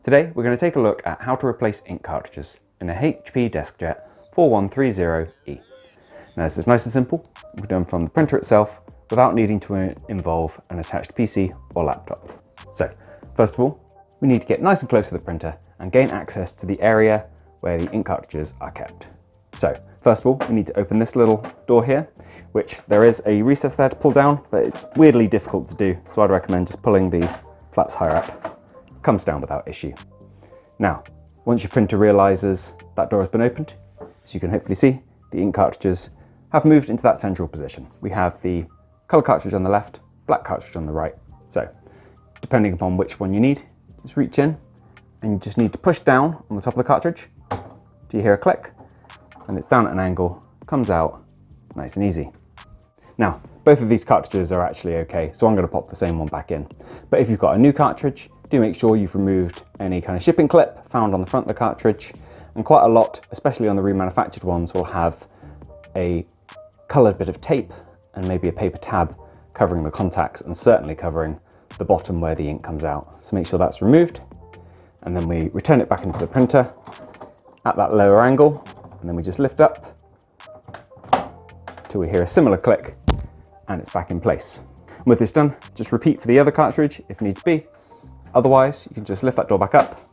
Today we're going to take a look at how to replace ink cartridges in a HP DeskJet 4130e. Now this is nice and simple, we're done from the printer itself without needing to involve an attached PC or laptop. So first of all, we need to get nice and close to the printer and gain access to the area where the ink cartridges are kept. So first of all, we need to open this little door here, which there is a recess there to pull down, but it's weirdly difficult to do, so I'd recommend just pulling the flaps higher up. Comes down without issue. Now, once your printer realizes that door has been opened, as you can hopefully see, the ink cartridges have moved into that central position. We have the color cartridge on the left, black cartridge on the right. So, depending upon which one you need, just reach in and you just need to push down on the top of the cartridge till you hear a click, and it's down at an angle, comes out nice and easy. Now, both of these cartridges are actually okay, so I'm going to pop the same one back in. But if you've got a new cartridge, do make sure you've removed any kind of shipping clip found on the front of the cartridge, and quite a lot, especially on the remanufactured ones, will have a coloured bit of tape and maybe a paper tab covering the contacts and certainly covering the bottom where the ink comes out. So make sure that's removed, and then we return it back into the printer at that lower angle, and then we just lift up till we hear a similar click and it's back in place. And with this done, just repeat for the other cartridge if needs be. Otherwise, you can just lift that door back up,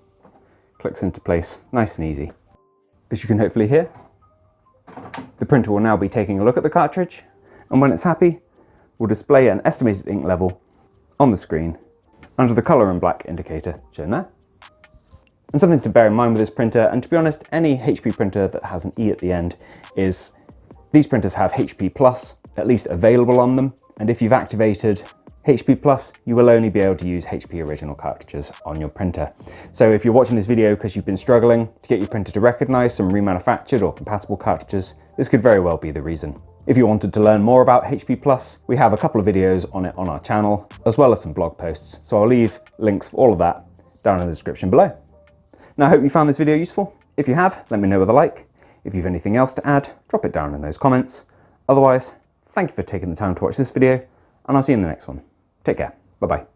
clicks into place, nice and easy. As you can hopefully hear, the printer will now be taking a look at the cartridge, and when it's happy, we'll display an estimated ink level on the screen under the colour and black indicator shown there. And something to bear in mind with this printer, and to be honest, any HP printer that has an E at the end, is these printers have HP Plus at least available on them, and if you've activated HP Plus, you will only be able to use HP original cartridges on your printer. So if you're watching this video because you've been struggling to get your printer to recognise some remanufactured or compatible cartridges, this could very well be the reason. If you wanted to learn more about HP Plus, we have a couple of videos on it on our channel, as well as some blog posts, so I'll leave links for all of that down in the description below. Now I hope you found this video useful. If you have, let me know with a like. If you've anything else to add, drop it down in those comments. Otherwise, thank you for taking the time to watch this video, and I'll see you in the next one. Take care. Bye-bye.